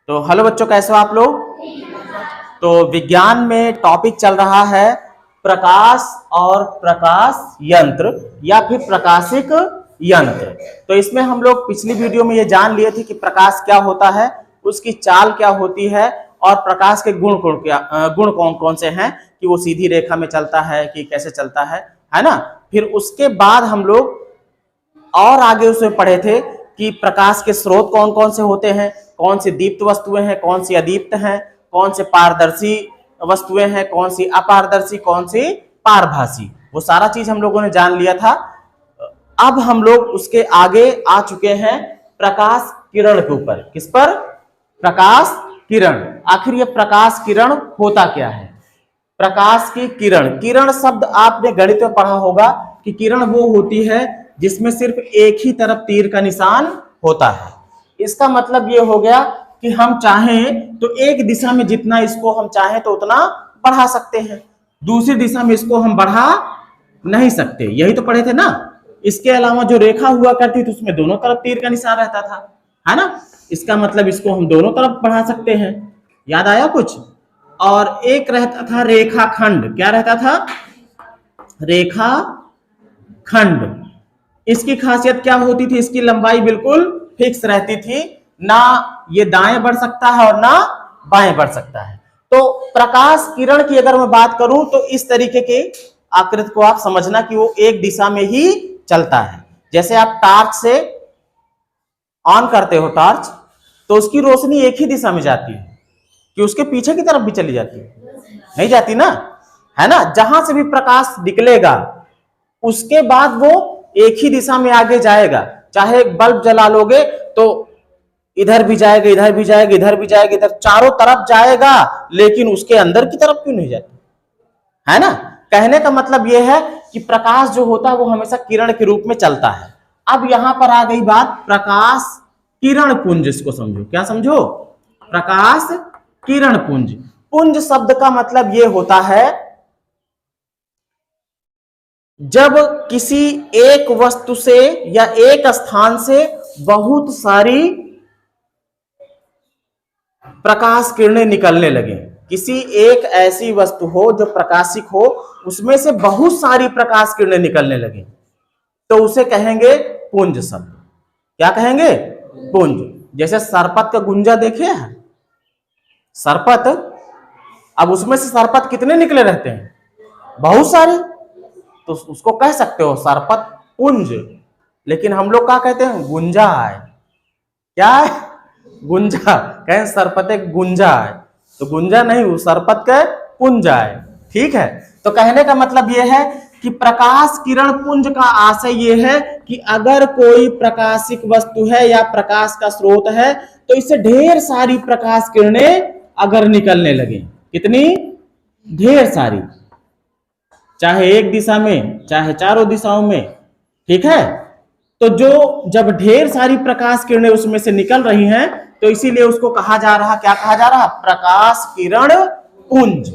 तो हेलो बच्चों, कैसे हो आप लोग। तो विज्ञान में टॉपिक चल रहा है प्रकाश और प्रकाश यंत्र या फिर प्रकाशिक यंत्र। तो इसमें हम लोग पिछली वीडियो में ये जान लिए थे कि प्रकाश क्या होता है, उसकी चाल क्या होती है और प्रकाश के गुण कौन कौन से हैं, कि वो सीधी रेखा में चलता है कि कैसे चलता है ना। फिर उसके बाद हम लोग और आगे उसमें पढ़े थे कि प्रकाश के स्रोत कौन कौन से होते हैं, कौन सी दीप्त वस्तुएं हैं, कौन सी अदीप्त हैं, कौन से पारदर्शी वस्तुएं हैं, कौन सी अपारदर्शी, कौन सी पारभासी। वो सारा चीज हम लोगों ने जान लिया था। अब हम लोग उसके आगे आ चुके हैं प्रकाश किरण के ऊपर। किस पर? प्रकाश किरण। आखिर ये प्रकाश किरण होता क्या है? प्रकाश की किरण, किरण शब्द आपने गणित में पढ़ा होगा कि किरण वो होती है जिसमें सिर्फ एक ही तरफ तीर का निशान होता है। इसका मतलब ये हो गया कि हम चाहें तो एक दिशा में जितना इसको हम चाहें तो उतना बढ़ा सकते हैं, दूसरी दिशा में इसको हम बढ़ा नहीं सकते। यही तो पढ़े थे ना। इसके अलावा जो रेखा हुआ करती थी उसमें दोनों तरफ तीर का निशान रहता था, है ना। इसका मतलब इसको हम दोनों तरफ बढ़ा सकते हैं। याद आया कुछ? और एक रहता था रेखाखंड। क्या रहता था? रेखाखंड। इसकी खासियत क्या होती थी? इसकी लंबाई बिल्कुल फिक्स रहती थी, ना ये दाएं बढ़ सकता है और ना बाएं बढ़ सकता है। तो प्रकाश किरण की अगर मैं बात करूं तो इस तरीके के आकृति को आप समझना कि वो एक दिशा में ही चलता है। जैसे आप टॉर्च से ऑन करते हो टॉर्च, तो उसकी रोशनी एक ही दिशा में जाती है कि उसके पीछे की तरफ भी चली जाती है? नहीं जाती ना, है ना। जहां से भी प्रकाश निकलेगा उसके बाद वो एक ही दिशा में आगे जाएगा। चाहे बल्ब जला लोगे तो इधर भी जाएगा, इधर भी जाएगा, इधर भी जाएगा, इधर चारों तरफ जाएगा, लेकिन उसके अंदर की तरफ क्यों नहीं जाती, है ना। कहने का मतलब यह है कि प्रकाश जो होता है वो हमेशा किरण के रूप में चलता है। अब यहां पर आ गई बात प्रकाश किरण पुंज। इसको समझो। क्या समझो? प्रकाश किरण पुंज। पुंज शब्द का मतलब यह होता है जब किसी एक वस्तु से या एक स्थान से बहुत सारी प्रकाश किरणें निकलने लगे। किसी एक ऐसी वस्तु हो जो प्रकाशिक हो, उसमें से बहुत सारी प्रकाश किरणें निकलने लगे, तो उसे कहेंगे पुंज शब्द। क्या कहेंगे? पुंज। जैसे सरपत का गुंजा देखे हैं? सरपत, अब उसमें से सरपत कितने निकले रहते हैं? बहुत सारे। तो उसको कह सकते हो सरपत पुंज। लेकिन हम लोग क्या कहते हैं? गुंजा है। क्या है? गुंजा। कहें सरपत एक गुंजा है, तो गुंजा नहीं, वो सरपत का पुंजा है। ठीक है। तो कहने का मतलब यह है कि प्रकाश किरण पुंज का आशय यह है कि अगर कोई प्रकाशिक वस्तु है या प्रकाश का स्रोत है तो इससे ढेर सारी प्रकाश किरणें अगर निकलने लगे। कितनी? ढेर सारी। चाहे एक दिशा में, चाहे चारों दिशाओं में। ठीक है। तो जब ढेर सारी प्रकाश किरणें उसमें से निकल रही हैं तो इसीलिए उसको कहा जा रहा, क्या कहा जा रहा? प्रकाश किरण पुंज।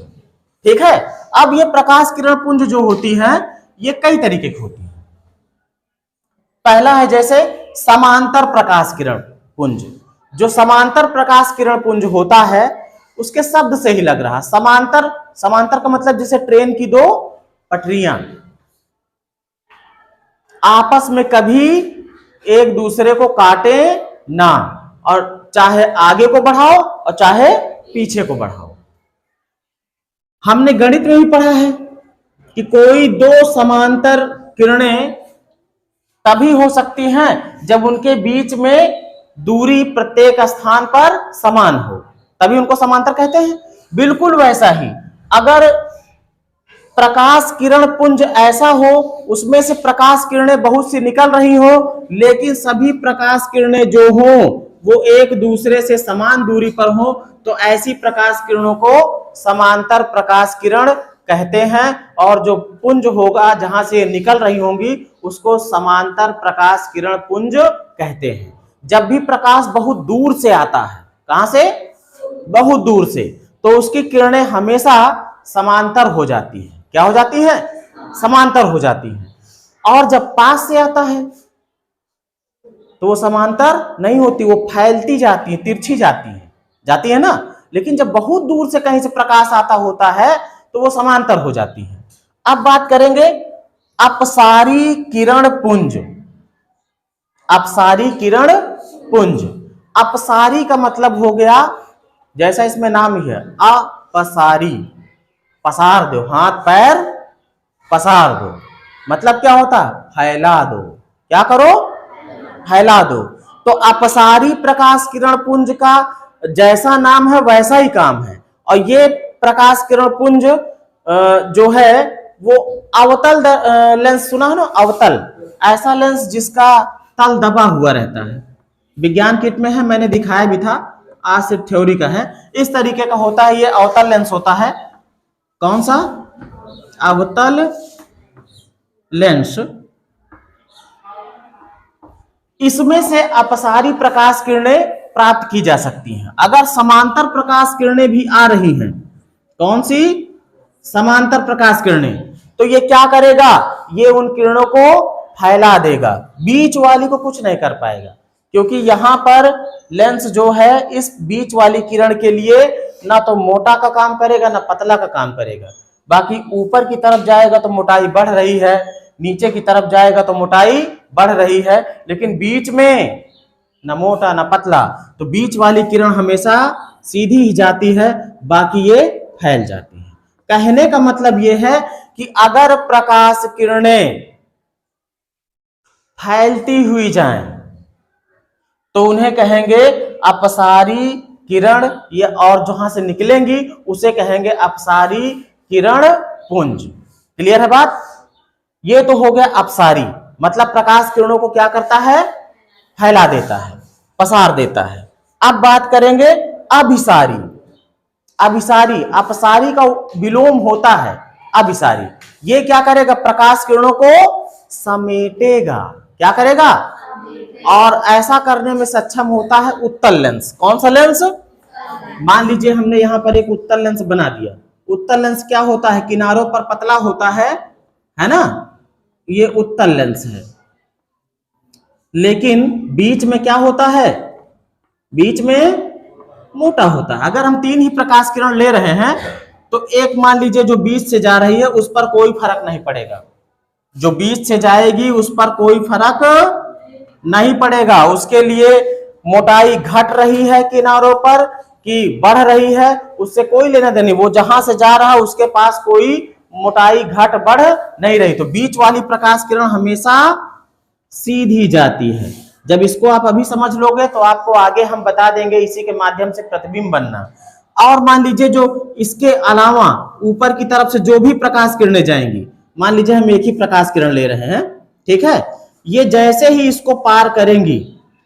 ठीक है। अब ये प्रकाश किरण पुंज जो होती है ये कई तरीके की होती है। पहला है जैसे समांतर प्रकाश किरण पुंज। जो समांतर प्रकाश किरण पुंज होता है उसके शब्द से ही लग रहा। समांतर, समांतर का मतलब जैसे ट्रेन की दो पटरियां आपस में कभी एक दूसरे को काटे ना, और चाहे आगे को बढ़ाओ और चाहे पीछे को बढ़ाओ। हमने गणित में भी पढ़ा है कि कोई दो समांतर किरणें तभी हो सकती हैं जब उनके बीच में दूरी प्रत्येक स्थान पर समान हो, तभी उनको समांतर कहते हैं। बिल्कुल वैसा ही अगर प्रकाश किरण पुंज ऐसा हो, उसमें से प्रकाश किरणें बहुत सी निकल रही हो, लेकिन सभी प्रकाश किरणें जो हो वो एक दूसरे से समान दूरी पर हो, तो ऐसी प्रकाश किरणों को समांतर प्रकाश किरण कहते हैं। और जो पुंज होगा जहां से निकल रही होंगी उसको समांतर प्रकाश किरण पुंज कहते हैं। जब भी प्रकाश बहुत दूर से आता है, कहां से? बहुत दूर से, तो उसकी किरणें हमेशा समांतर हो जाती है। क्या हो जाती है? समांतर हो जाती है। और जब पास से आता है तो वो समांतर नहीं होती, वो फैलती जाती है, तिरछी जाती है। जाती है ना। लेकिन जब बहुत दूर से कहीं से प्रकाश आता होता है तो वो समांतर हो जाती है। अब बात करेंगे अपसारी किरण पुंज। अपसारी किरण पुंज, अपसारी का मतलब हो गया, जैसा इसमें नाम ही है अपसारी, पसार दो, हाथ पैर पसार दो, मतलब क्या होता है, फैला दो। क्या करो, फैला दो। तो अपसारी प्रकाश किरण पुंज का जैसा नाम है वैसा ही काम है। और ये प्रकाश किरण पुंज जो है वो अवतल लेंस, सुना है ना अवतल, ऐसा लेंस जिसका तल दबा हुआ रहता है। विज्ञान किट में है, मैंने दिखाया भी था, आज सिर्फ थ्योरी का है। इस तरीके का होता है, ये अवतल लेंस होता है। कौन सा, अवतल लेंस। इसमें से अपसारी प्रकाश किरणें प्राप्त की जा सकती हैं। अगर समांतर प्रकाश किरणें भी आ रही हैं, कौन सी, समांतर प्रकाश किरणें, तो ये क्या करेगा, ये उन किरणों को फैला देगा, बीच वाली को कुछ नहीं कर पाएगा। क्योंकि यहां पर लेंस जो है इस बीच वाली किरण के लिए ना तो मोटा का काम करेगा ना पतला का काम करेगा। बाकी ऊपर की तरफ जाएगा तो मोटाई बढ़ रही है, नीचे की तरफ जाएगा तो मोटाई बढ़ रही है, लेकिन बीच में ना मोटा ना पतला। तो बीच वाली किरण हमेशा सीधी ही जाती है, बाकी ये फैल जाती है। कहने का मतलब ये है कि अगर प्रकाश किरणें फैलती हुई जाएं तो उन्हें कहेंगे अपसारी किरण, ये और जहां से निकलेंगी उसे कहेंगे अपसारी किरण पुंज। क्लियर है बात। ये तो हो गया अपसारी, मतलब प्रकाश किरणों को क्या करता है, फैला देता है, पसार देता है। अब बात करेंगे अभिसारी। अभिसारी, अपसारी का विलोम होता है अभिसारी। ये क्या करेगा, प्रकाश किरणों को समेटेगा। क्या करेगा, और ऐसा करने में सक्षम होता है उत्तल लेंस। कौन सा लेंस, मान लीजिए हमने यहां पर एक उत्तल लेंस बना दिया। उत्तल लेंस क्या होता है, किनारों पर पतला होता है ना, ये उत्तल लेंस है। लेकिन बीच में क्या होता है, बीच में मोटा होता है। अगर हम तीन ही प्रकाश किरण ले रहे हैं तो एक मान लीजिए जो बीच से जा रही है उस पर कोई फर्क नहीं पड़ेगा, जो बीच से जाएगी उस पर कोई फर्क नहीं पड़ेगा। उसके लिए मोटाई घट रही है किनारों पर कि बढ़ रही है, उससे कोई लेना देना नहीं। वो जहां से जा रहा है उसके पास कोई मोटाई घट बढ़ नहीं रही। तो बीच वाली प्रकाश किरण हमेशा सीधी जाती है। जब इसको आप अभी समझ लोगे तो आपको आगे हम बता देंगे इसी के माध्यम से प्रतिबिंब बनना। और मान लीजिए जो इसके अलावा ऊपर की तरफ से जो भी प्रकाश किरणें जाएंगी, मान लीजिए हम एक ही प्रकाश किरण ले रहे हैं, ठीक है, ये जैसे ही इसको पार करेंगी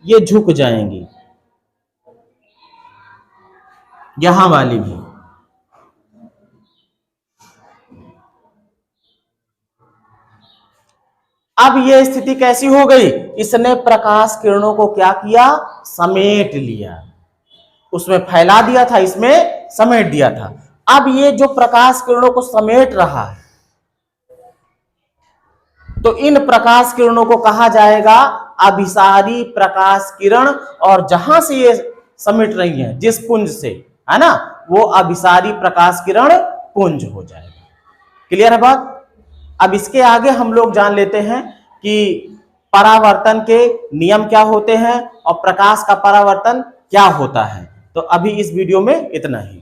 ये झुक जाएंगी, यहां वाली भी। अब ये स्थिति कैसी हो गई, इसने प्रकाश किरणों को क्या किया, समेट लिया। उसमें फैला दिया था, इसमें समेट दिया था। अब ये जो प्रकाश किरणों को समेट रहा है तो इन प्रकाश किरणों को कहा जाएगा अभिसारी प्रकाश किरण। और जहां से ये समेट रही है जिस पुंज से, है ना, वो अभिसारी प्रकाश किरण पुंज हो जाएगा। क्लियर है बात। अब इसके आगे हम लोग जान लेते हैं कि परावर्तन के नियम क्या होते हैं और प्रकाश का परावर्तन क्या होता है। तो अभी इस वीडियो में इतना ही।